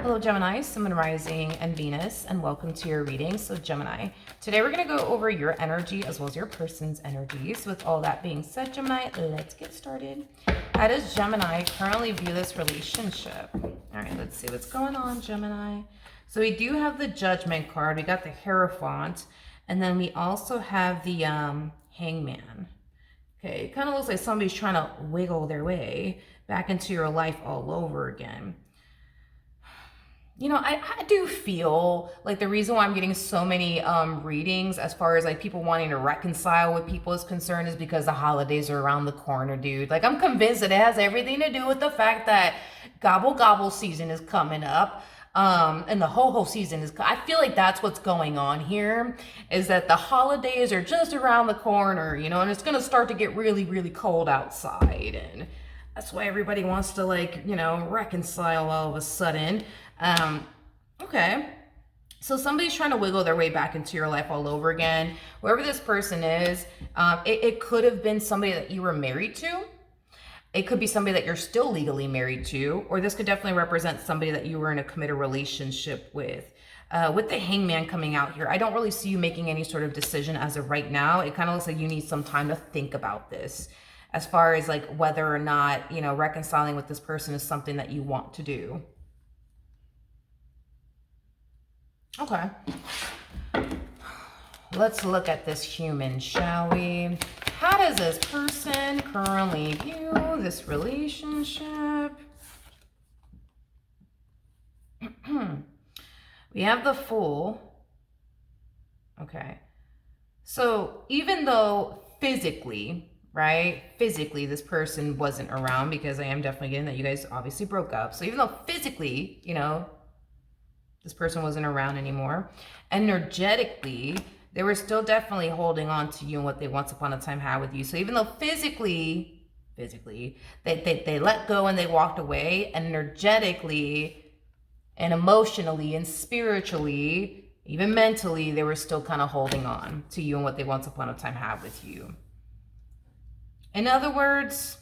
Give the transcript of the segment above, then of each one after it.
Hello Gemini, Sun, Moon, Rising, and Venus, and welcome to your reading. So Gemini, today we're going to go over your energy as well as your person's energy. So with all that being said, Gemini, let's get started. How does Gemini currently view this relationship? All right, let's see what's going on, Gemini. So we do have the Judgment card, we got the Hierophant, and then we also have the Hangman. Okay, it kind of looks like somebody's trying to wiggle their way back into your life all over again. You know, I do feel like the reason why I'm getting so many readings as far as like people wanting to reconcile with people is concerned is because the holidays are around the corner, dude. Like, I'm convinced that it has everything to do with the fact that gobble gobble season is coming up. And the ho-ho season is, I feel like that's what's going on here, is that the holidays are just around the corner, you know, and it's going to start to get really, really cold outside. And that's why everybody wants to, like, you know, reconcile all of a sudden. Okay. So somebody's trying to wiggle their way back into your life all over again. Whoever this person is, it could have been somebody that you were married to. It could be somebody that you're still legally married to, or this could definitely represent somebody that you were in a committed relationship with. With the Hangman coming out here, I don't really see you making any sort of decision as of right now. It kind of looks like you need some time to think about this as far as like whether or not, you know, reconciling with this person is something that you want to do. Okay. Let's look at this human, shall we? How does this person currently view this relationship? We have the Fool. Okay. So even though physically, right? Physically, this person wasn't around, because I am definitely getting that you guys obviously broke up. So even though physically, you know, this person wasn't around anymore, energetically, they were still definitely holding on to you and what they once upon a time had with you. So even though physically, they let go and they walked away, energetically and emotionally and spiritually, even mentally, they were still kind of holding on to you and what they once upon a time had with you. In other words,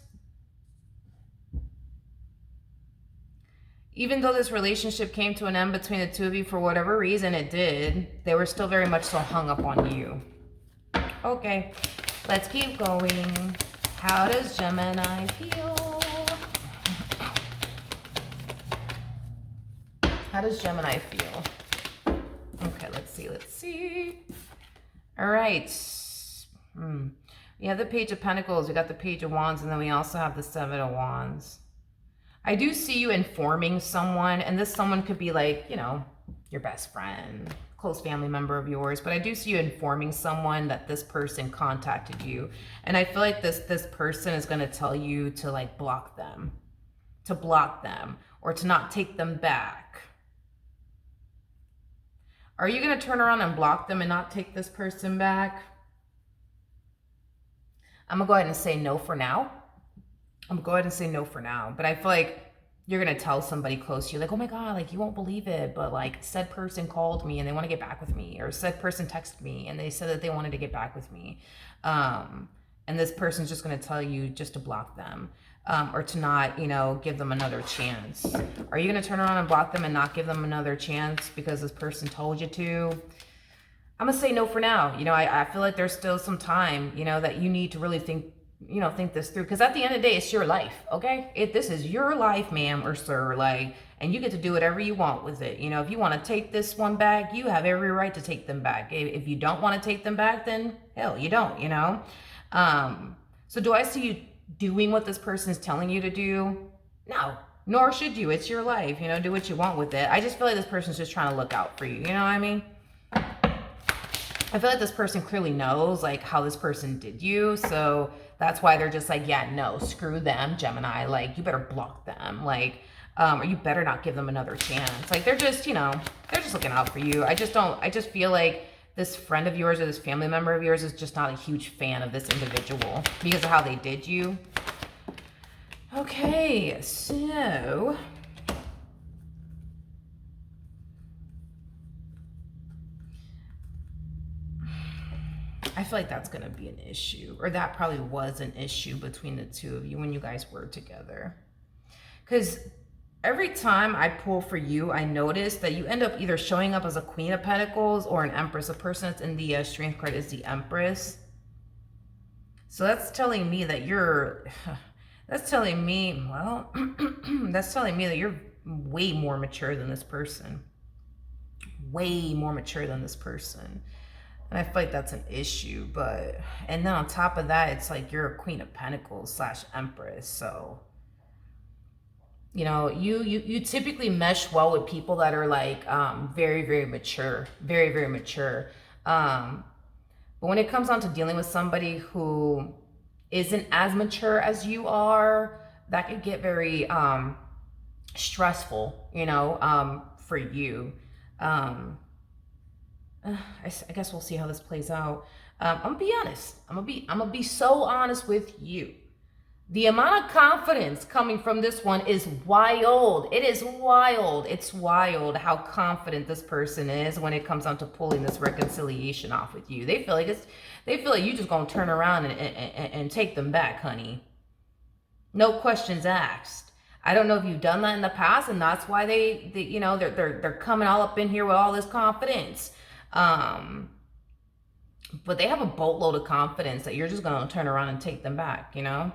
even though this relationship came to an end between the two of you for whatever reason it did, they were still very much so hung up on you. Okay, let's keep going. How does Gemini feel? How does Gemini feel? Okay, let's see. All right. We have the Page of Pentacles, we got the Page of Wands, and then we also have the Seven of Wands. I do see you informing someone, and this someone could be like, you know, your best friend, close family member of yours, but I do see you informing someone that this person contacted you. And I feel like this person is going to tell you to like block them, or to not take them back. Are you going to turn around and block them and not take this person back? I'm going to go ahead and say no for now. But I feel like you're going to tell somebody close to you, like, oh my God, like, you won't believe it, but like, said person called me and they want to get back with me, or said person texted me and they said that they wanted to get back with me. And this person's just going to tell you just to block them, or to not, you know, give them another chance. Are you going to turn around and block them and not give them another chance because this person told you to? I'm going to say no for now. You know, I feel like there's still some time, you know, that you need to really think this through, because at the end of the day, it's your life. Okay, this is your life, ma'am or sir, like, and you get to do whatever you want with it. You know, if you want to take this one back, you have every right to take them back. If you don't want to take them back, then hell, you don't, you know. So do I see you doing what this person is telling you to do? No, nor should you. It's your life, you know, do what you want with it. I just feel like this person's just trying to look out for you, you know what I mean? I feel like this person clearly knows like how this person did you, so that's why they're just like, yeah, no, screw them, Gemini. Like, you better block them, like, or you better not give them another chance. Like, they're just, you know, they're just looking out for you. I just feel like this friend of yours or this family member of yours is just not a huge fan of this individual because of how they did you. Okay, so I feel like that's going to be an issue, or that probably was an issue between the two of you when you guys were together. Because every time I pull for you, I notice that you end up either showing up as a Queen of Pentacles or an Empress. The person that's in the Strength card is the Empress. So that's telling me that you're, that's telling me, well, that's telling me that you're way more mature than this person. Way more mature than this person. And I feel like that's an issue, but, and then on top of that, it's like you're a Queen of Pentacles / Empress. So, you know, you typically mesh well with people that are like very, very mature, very, very mature. But when it comes down to dealing with somebody who isn't as mature as you are, that could get very stressful, you know, for you. I guess we'll see how this plays out. I'm gonna be honest. I'm gonna be so honest with you. The amount of confidence coming from this one is wild. It is wild. It's wild how confident this person is when it comes down to pulling this reconciliation off with you. They feel like you just gonna turn around and take them back, honey. No questions asked. I don't know if you've done that in the past, and that's why they you know, they're coming all up in here with all this confidence. But they have a boatload of confidence that you're just gonna turn around and take them back, you know?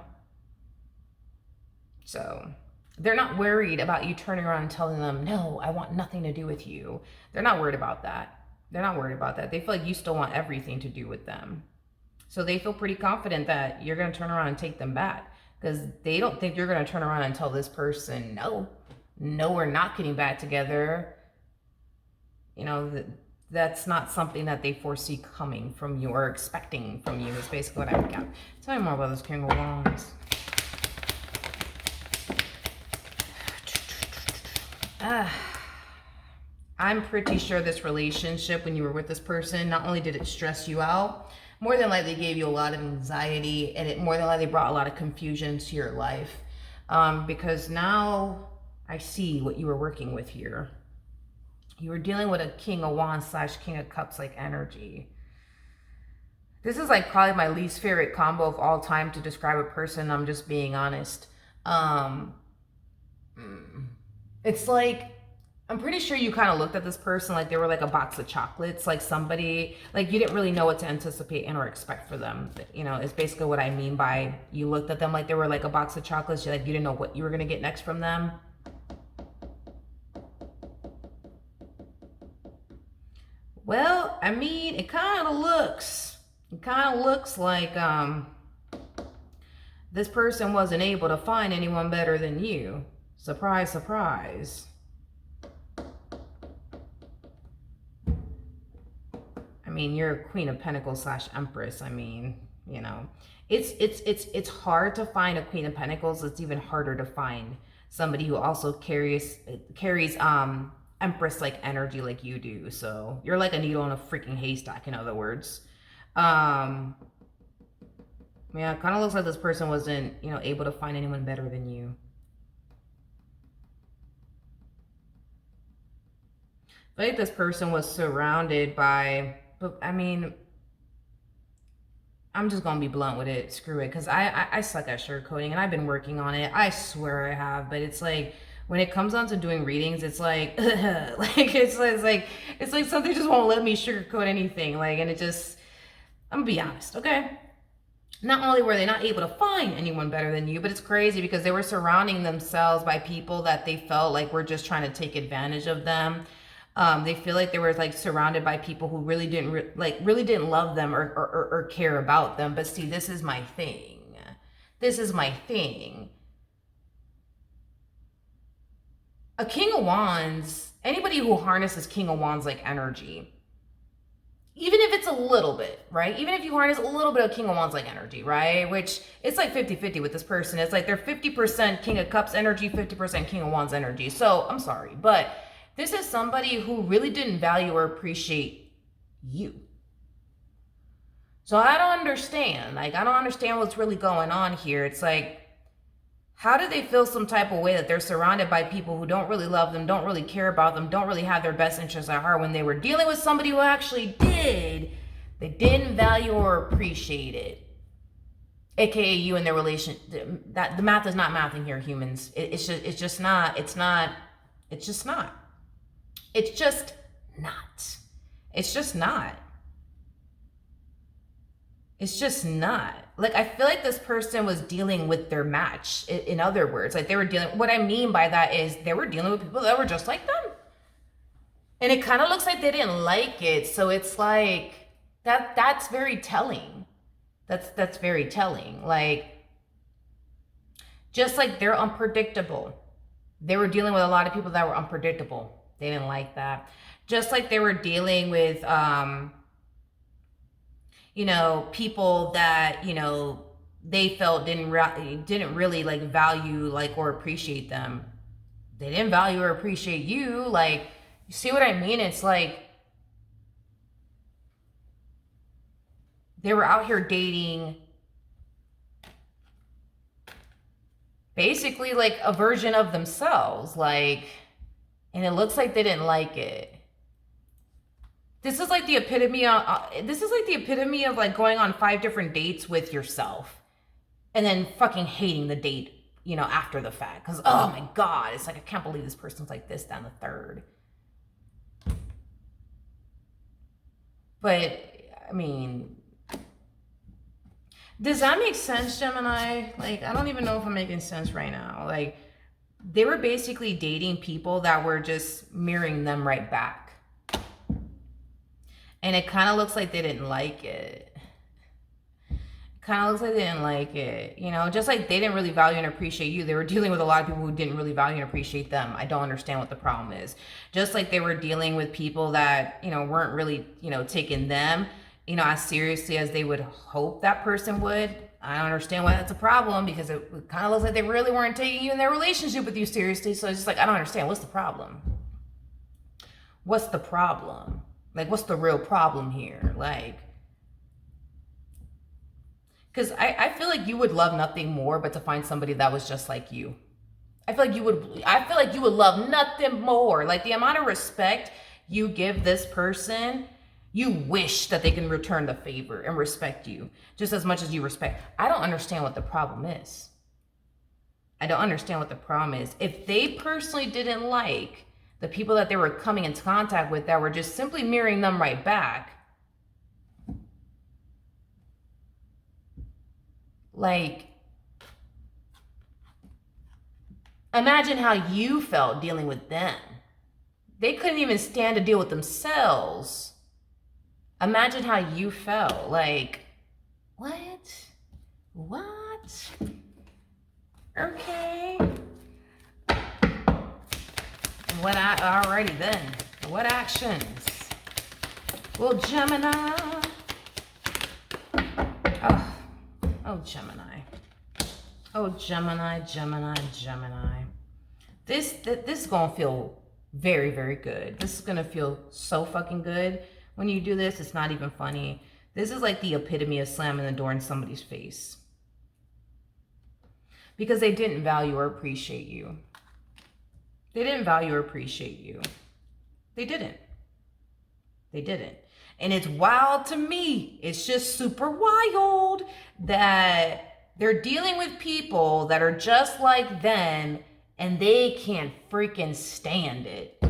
So they're not worried about you turning around and telling them, no, I want nothing to do with you. They're not worried about that. They're not worried about that. They feel like you still want everything to do with them. So they feel pretty confident that you're going to turn around and take them back, because they don't think you're going to turn around and tell this person, no, we're not getting back together. You know, that's not something that they foresee coming from you or expecting from you, is basically what I would get. Tell me more about this King of Wands. I'm pretty sure this relationship, when you were with this person, not only did it stress you out, more than likely gave you a lot of anxiety, and it more than likely brought a lot of confusion to your life. Because now I see what you were working with here. You were dealing with a King of Wands / King of Cups like energy. This is like probably my least favorite combo of all time to describe a person. I'm just being honest. It's like, I'm pretty sure you kind of looked at this person like they were like a box of chocolates, like somebody, like you didn't really know what to anticipate and or expect for them. You know, it's basically what I mean by you looked at them like they were like a box of chocolates. You didn't know what you were going to get next from them. Well, I mean, it kind of looks like this person wasn't able to find anyone better than you. Surprise, surprise. I mean, you're a Queen of Pentacles / Empress. I mean, you know, it's hard to find a Queen of Pentacles. It's even harder to find somebody who also carries Empress like energy like you do. So you're like a needle in a freaking haystack, in other words. Yeah, it kind of looks like this person wasn't, you know, able to find anyone better than you. I think this person was surrounded by, but I mean, I'm just gonna be blunt with it. Screw it, because I suck at sugarcoating, and I've been working on it. I swear I have, but it's like when it comes down to doing readings, it's like, it's like something just won't let me sugarcoat anything. Like, and it just, I'm gonna be honest, okay? Not only were they not able to find anyone better than you, but it's crazy because they were surrounding themselves by people that they felt like were just trying to take advantage of them. They feel like they were like surrounded by people who really didn't love them or care about them. But see, this is my thing. This is my thing. A King of Wands, anybody who harnesses King of Wands like energy, even if it's a little bit, right? Even if you harness a little bit of King of Wands like energy, right? Which it's like 50-50 with this person. It's like they're 50% King of Cups energy, 50% King of Wands energy. So I'm sorry, but this is somebody who really didn't value or appreciate you. So I don't understand. Like, I don't understand what's really going on here. It's like, how do they feel some type of way that they're surrounded by people who don't really love them, don't really care about them, don't really have their best interests at heart, when they were dealing with somebody who actually did? They didn't value or appreciate it. AKA you and their relation. That the math is not mathing here, humans. It's just not. It's not. It's just not. It's just not. It's just not. It's just not. Like, I feel like this person was dealing with their match. In other words, like, they were dealing, what I mean by that is they were dealing with people that were just like them. And it kind of looks like they didn't like it. So it's like, that's very telling. That's very telling. Like, just like they're unpredictable. They were dealing with a lot of people that were unpredictable. They didn't like that. Just like they were dealing with, you know, people that, you know, they felt didn't really like value, like, or appreciate them. They didn't value or appreciate you. Like, you see what I mean? It's like they were out here dating basically like a version of themselves, like, and it looks like they didn't like it. This is like the epitome of like going on 5 different dates with yourself and then fucking hating the date, you know, after the fact. Because, oh my God, it's like, I can't believe this person's like this down the third. But, I mean, does that make sense, Gemini? Like, I don't even know if I'm making sense right now. Like, they were basically dating people that were just mirroring them right back. And it kind of looks like they didn't like it. Kind of looks like they didn't like it. You know, just like they didn't really value and appreciate you. They were dealing with a lot of people who didn't really value and appreciate them. I don't understand what the problem is. Just like they were dealing with people that, you know, weren't really, you know, taking them, you know, as seriously as they would hope that person would. I don't understand why that's a problem, because it kind of looks like they really weren't taking you in their relationship with you seriously. So it's just like, I don't understand. What's the problem? What's the problem? Like, what's the real problem here? Like, because I feel like you would love nothing more but to find somebody that was just like you. I feel like you would love nothing more. Like, the amount of respect you give this person, you wish that they can return the favor and respect you just as much as you respect. I don't understand what the problem is. I don't understand what the problem is. If they personally didn't like the people that they were coming into contact with that were just simply mirroring them right back, like, imagine how you felt dealing with them. They couldn't even stand to deal with themselves. Imagine how you felt. Like, what? Okay. Alrighty then. What actions? Well, Gemini. Oh, Gemini. Oh, Gemini. This is gonna feel very, very good. This is gonna feel so fucking good. When you do this, it's not even funny. This is like the epitome of slamming the door in somebody's face. Because they didn't value or appreciate you. They didn't value or appreciate you. They didn't. And it's wild to me. It's just super wild that they're dealing with people that are just like them and they can't freaking stand it.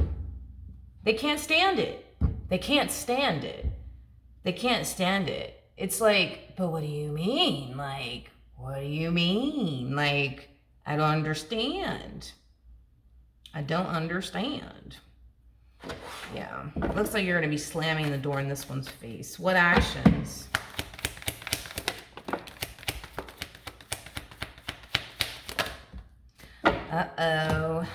They can't stand it. It's like, but what do you mean? Like, what do you mean? Like, I don't understand. Yeah, looks like you're going to be slamming the door in this one's face. What actions? Uh-oh.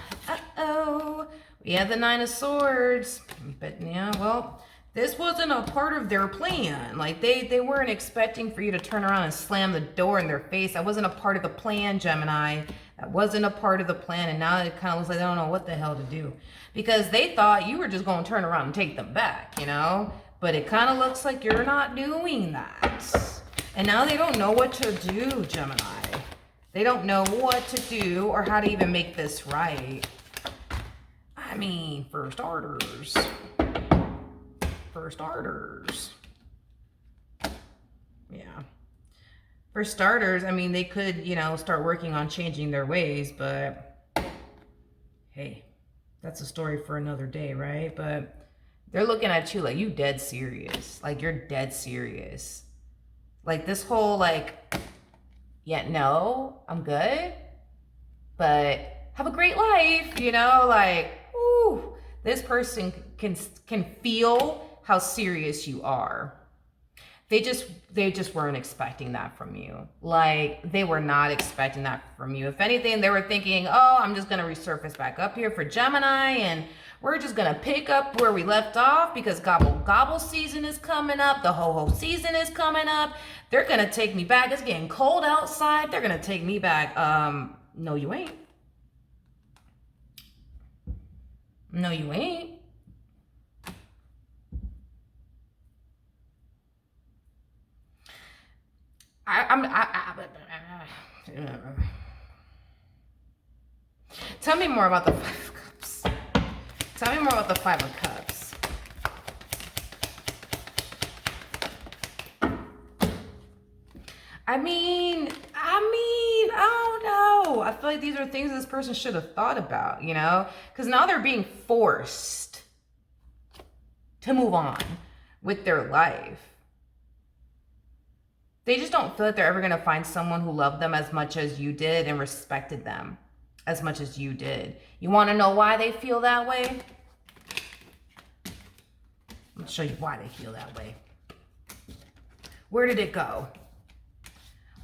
We have the 9 of Swords. But yeah, well, this wasn't a part of their plan. Like, they weren't expecting for you to turn around and slam the door in their face. That wasn't a part of the plan, Gemini. That wasn't a part of the plan. And now it kind of looks like they don't know what the hell to do. Because they thought you were just going to turn around and take them back, you know? But it kind of looks like you're not doing that. And now they don't know what to do, Gemini. They don't know what to do or how to even make this right. I mean, for starters. Yeah. For starters, I mean, they could, start working on changing their ways, but hey, that's a story for another day, right? But they're looking at you like you dead serious. Like you're dead serious. Like this whole yeah, no, I'm good, but have a great life, ooh, this person can feel how serious you are. They just weren't expecting that from you. Like they were not expecting that from you. If anything, they were thinking, oh, I'm just gonna resurface back up here for Gemini and we're just gonna pick up where we left off because gobble gobble season is coming up, the ho ho season is coming up. They're gonna take me back. It's getting cold outside. They're gonna take me back. No, you ain't. No, you ain't. Tell me more about the Five of Cups. Tell me more about the Five of Cups. I mean, I don't know. I feel like these are things this person should have thought about, Because now they're being forced to move on with their life. They just don't feel like they're ever going to find someone who loved them as much as you did and respected them as much as you did. You want to know why they feel that way? I'll show you why they feel that way. Where did it go?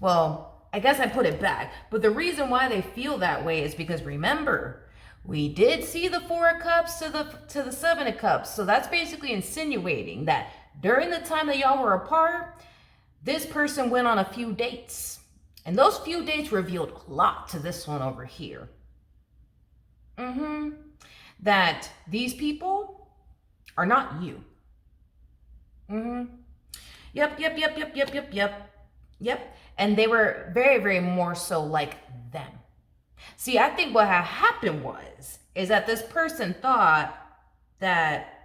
Well, I guess I put it back. But the reason why they feel that way is because remember, we did see the Four of Cups to the Seven of Cups. So that's basically insinuating that during the time that y'all were apart, this person went on a few dates. And those few dates revealed a lot to this one over here. That these people are not you. Yep. And they were very, very more so like them. See, I think what had happened is that this person thought that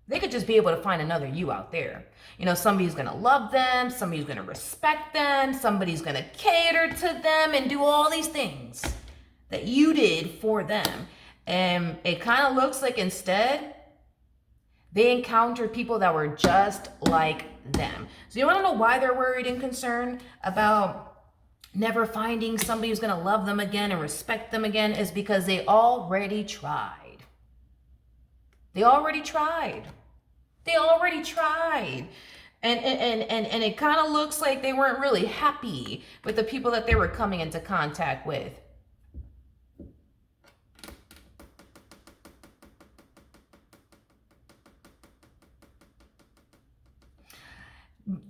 they could just be able to find another you out there. Somebody's going to love them. Somebody's going to respect them. Somebody's going to cater to them and do all these things that you did for them. And it kind of looks like instead they encountered people that were just like them. So you want to know why they're worried and concerned about never finding somebody who's going to love them again and respect them again is because they already tried. They already tried. And it kind of looks like they weren't really happy with the people that they were coming into contact with.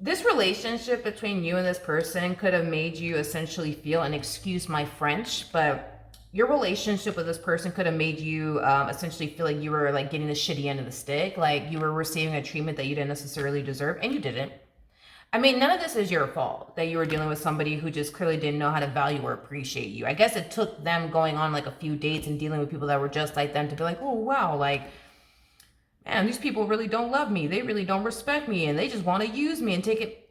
This relationship between you and this person could have made you essentially feel, and excuse my French, but your relationship with this person could have made you essentially feel like you were like getting the shitty end of the stick, like you were receiving a treatment that you didn't necessarily deserve, and you didn't. I mean, none of this is your fault that you were dealing with somebody who just clearly didn't know how to value or appreciate you. I guess it took them going on like a few dates and dealing with people that were just like them to be like, oh, wow, like, man, these people really don't love me. They really don't respect me, and they just want to use me and take it.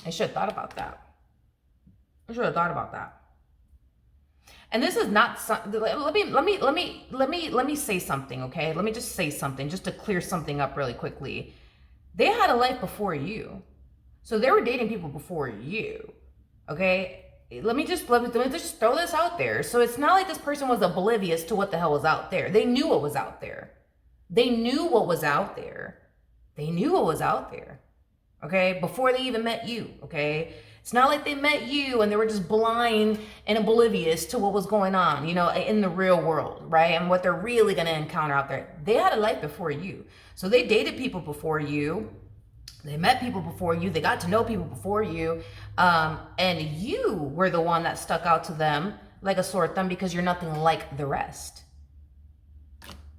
I should have thought about that. And this is not let me say something, okay? Let me just say something just to clear something up really quickly. They had a life before you. So they were dating people before you. Okay? Let me just throw this out there. So it's not like this person was oblivious to what the hell was out there. They knew what was out there. Okay? Before they even met you, okay? It's not like they met you and they were just blind and oblivious to what was going on, in the real world, right? And what they're really going to encounter out there. They had a life before you. So they dated people before you. They met people before you. They got to know people before you. And you were the one that stuck out to them like a sore thumb because you're nothing like the rest.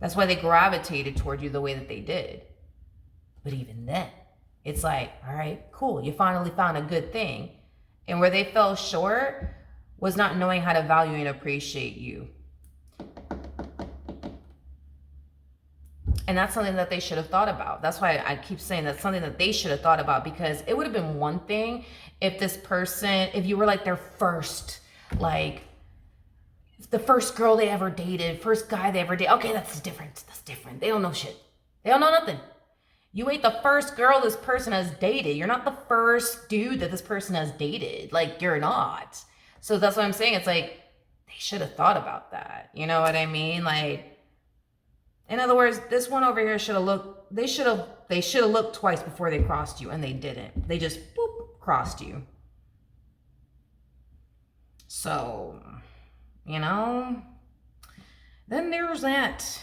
That's why they gravitated toward you the way that they did. But even then, it's like, all right, cool. You finally found a good thing. And where they fell short was not knowing how to value and appreciate you. And that's something that they should have thought about. That's why I keep saying that's something that they should have thought about, because it would have been one thing if this person, if you were like their first, like the first girl they ever dated, first guy they ever dated. Okay, that's different. That's different. They don't know shit. They don't know nothing. You ain't the first girl this person has dated. You're not the first dude that this person has dated. Like, you're not. So that's what I'm saying. It's like, they should have thought about that. You know what I mean? Like, in other words, this one over here should have looked, they should have looked twice before they crossed you, and they didn't. They just, boop, crossed you. So, you know, then there's that.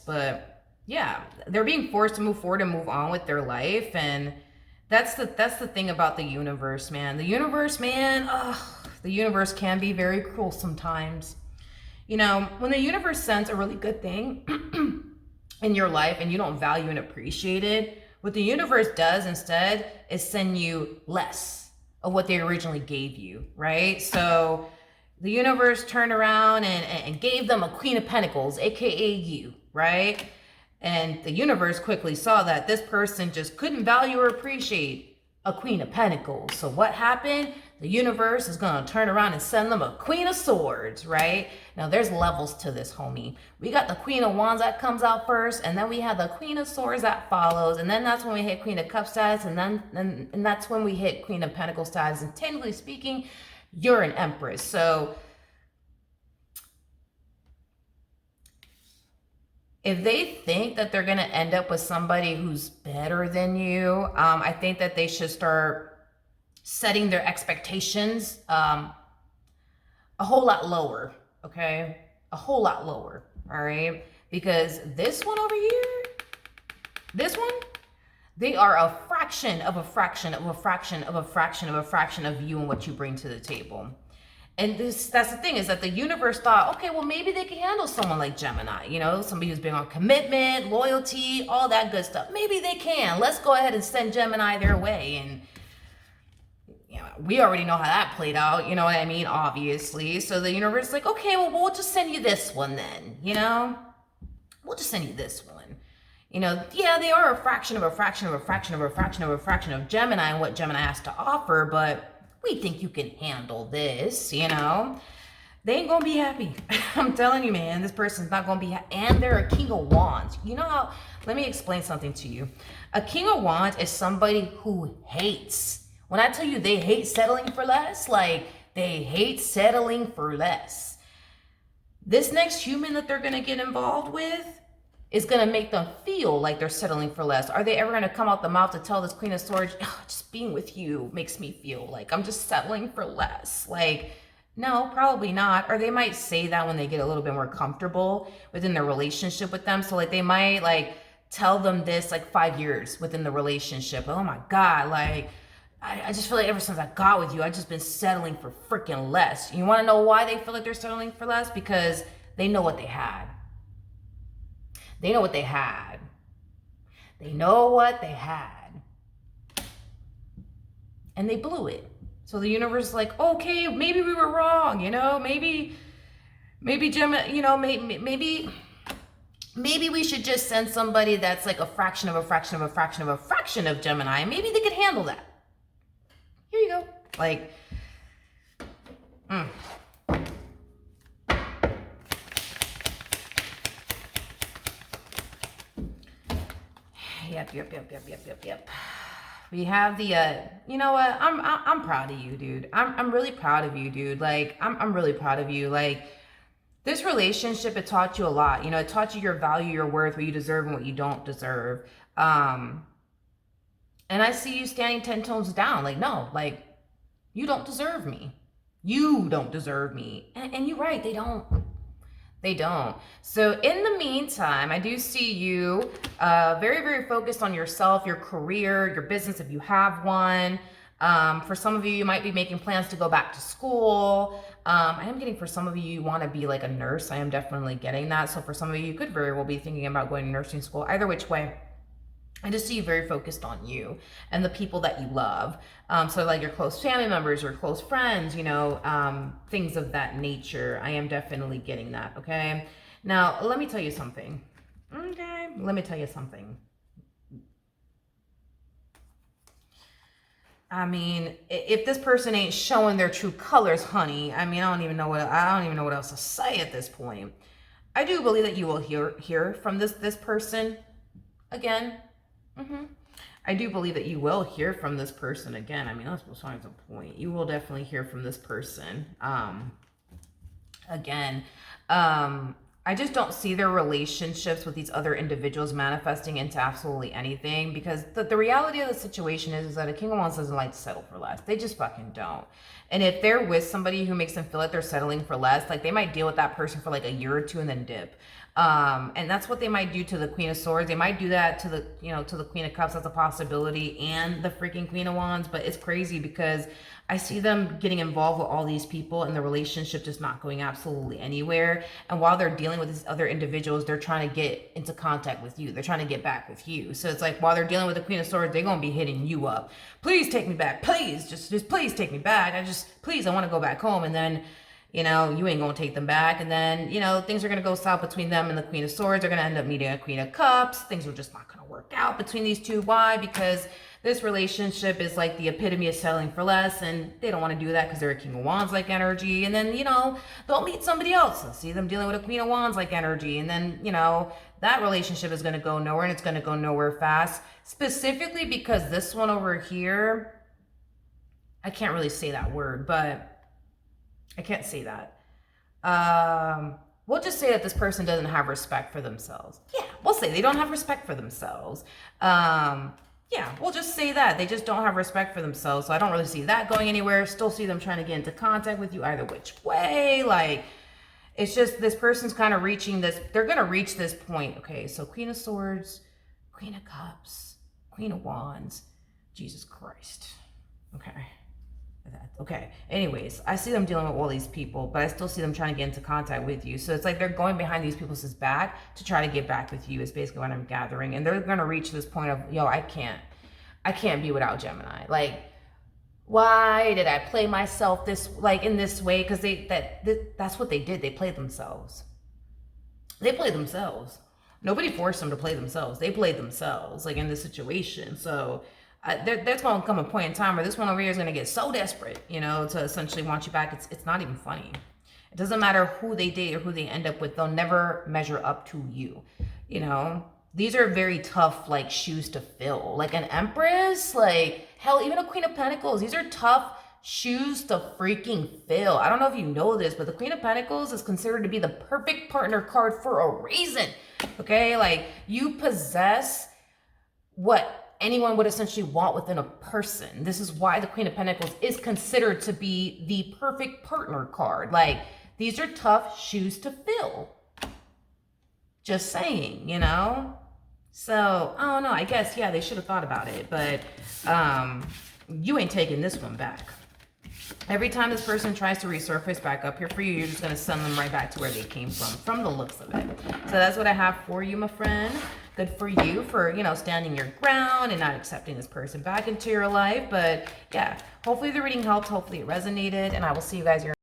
But yeah, they're being forced to move forward and move on with their life. And that's the thing about the universe, man. The universe, man, the universe can be very cruel sometimes. You know, when the universe sends a really good thing in your life and you don't value and appreciate it, what the universe does instead is send you less of what they originally gave you, right? So the universe turned around and gave them a Queen of Pentacles, aka you, right? And the universe quickly saw that this person just couldn't value or appreciate a Queen of Pentacles. So what happened? The universe is going to turn around and send them a Queen of Swords, right? Now, there's levels to this, homie. We got the Queen of Wands that comes out first, and then we have the Queen of Swords that follows, and then that's when we hit Queen of Cups status, and that's when we hit Queen of Pentacles status. And technically speaking, you're an Empress. So if they think that they're going to end up with somebody who's better than you, I think that they should start setting their expectations a whole lot lower, okay? A whole lot lower, all right? Because this one over here, this one, they are a fraction of a fraction of a fraction of a fraction of a fraction of you and what you bring to the table. And that's the thing, is that the universe thought, okay, well, maybe they can handle someone like Gemini, you know, somebody who's big on commitment, loyalty, all that good stuff. Maybe they can. Let's go ahead and send Gemini their way. And, you know, we already know how that played out, you know what I mean, obviously. So the universe is like, okay, well, we'll just send you this one then, you know? We'll just send you this one. You know, yeah, they are a fraction of a fraction of a fraction of a fraction of a fraction of Gemini and what Gemini has to offer, but we think you can handle this, you know? They ain't gonna be happy. I'm telling you, man, this person's not gonna be happy. And they're a King of Wands. You know how, let me explain something to you. A King of Wands is somebody who hates. When I tell you they hate settling for less, like, they hate settling for less. This next human that they're gonna get involved with is gonna make them feel like they're settling for less. Are they ever gonna come out the mouth to tell this Queen of Swords, oh, just being with you makes me feel like I'm just settling for less? Like, no, probably not. Or they might say that when they get a little bit more comfortable within their relationship with them. So like they might like tell them this like 5 years within the relationship. Oh my God, like I just feel like ever since I got with you, I've just been settling for freaking less. You wanna know why they feel like they're settling for less? Because they know what they had. They know what they had. They know what they had. And they blew it. So the universe is like, okay, maybe we were wrong, you know, maybe Gemini, you know, maybe we should just send somebody that's like a fraction of a fraction of a fraction of a fraction of Gemini. Maybe they could handle that. Here you go. Like, Yep. We have the, you know what? I'm proud of you, dude. I'm really proud of you, dude. Like, I'm really proud of you. Like, this relationship, it taught you a lot. You know, it taught you your value, your worth, what you deserve and what you don't deserve. And I see you standing 10 tones down. Like, no, like, you don't deserve me. You don't deserve me. And you're right, they don't. They don't. So in the meantime, I do see you very, very focused on yourself, your career, your business, if you have one. For some of you, you might be making plans to go back to school. I am getting, for some of you, you want to be like a nurse. I am definitely getting that. So for some of you, you could very well be thinking about going to nursing school. Either which way, I just see you very focused on you and the people that you love. So like your close family members or close friends, you know, things of that nature. I am definitely getting that, okay? Now, let me tell you something. Okay, let me tell you something. I mean, if this person ain't showing their true colors, honey, I mean, I don't even know what else to say at this point. I do believe that you will hear from this person again. I do believe that you will hear from this person again. I mean, that's besides the point. You will definitely hear from this person again. I just don't see their relationships with these other individuals manifesting into absolutely anything, because the reality of the situation is that a King of Wands doesn't like to settle for less. They just fucking don't. And if they're with somebody who makes them feel like they're settling for less, like they might deal with that person for like a year or two and then dip. And that's what they might do to the Queen of Swords. They might do that to the, to the Queen of Cups. That's a possibility, and the freaking Queen of Wands. But it's crazy because I see them getting involved with all these people and the relationship just not going absolutely anywhere. And while they're dealing with these other individuals, they're trying to get into contact with you. They're trying to get back with you. So it's like while they're dealing with the Queen of Swords, they're going to be hitting you up. Please take me back. Please, just please take me back. I want to go back home. And then, you ain't going to take them back. And then, things are going to go south between them and the Queen of Swords. They're going to end up meeting a Queen of Cups. Things are just not going to work out between these two. Why? Because this relationship is like the epitome of settling for less, and they don't want to do that because they're a King of Wands like energy. And then, they'll meet somebody else. They'll see them dealing with a Queen of Wands like energy. And then, that relationship is going to go nowhere, and it's going to go nowhere fast. Specifically because this one over here, I can't really say that word, but I can't say that. We'll just say that this person doesn't have respect for themselves. Yeah, we'll say they don't have respect for themselves. Yeah, we'll just say that. They just don't have respect for themselves. So I don't really see that going anywhere. Still see them trying to get into contact with you either which way. Like, it's just this person's kind of reaching this. They're going to reach this point. Okay, so Queen of Swords, Queen of Cups, Queen of Wands. Jesus Christ. Okay. Anyways, I see them dealing with all these people, but I still see them trying to get into contact with you. So it's like they're going behind these people's back to try to get back with you is basically what I'm gathering. And they're going to reach this point of, I can't be without Gemini. Like, why did I play myself in this way? Because that's what they did. They played themselves. Nobody forced them to play themselves. They played themselves, like in this situation. So there's going to come a point in time where this one over here is going to get so desperate, to essentially want you back. It's not even funny. It doesn't matter who they date or who they end up with. They'll never measure up to you. These are very tough, like, shoes to fill. Like an Empress, like, hell, even a Queen of Pentacles. These are tough shoes to freaking fill. I don't know if you know this, but the Queen of Pentacles is considered to be the perfect partner card for a reason. Okay? Like, you possess what anyone would essentially want within a person. This is why the Queen of Pentacles is considered to be the perfect partner card. Like, these are tough shoes to fill. Just saying, So, I don't know. I guess, yeah, they should have thought about it. But you ain't taking this one back. Every time this person tries to resurface back up here for you, you're just going to send them right back to where they came from the looks of it. So that's what I have for you, my friend. Good for you for, standing your ground and not accepting this person back into your life. But yeah, hopefully the reading helped. Hopefully it resonated. And I will see you guys here.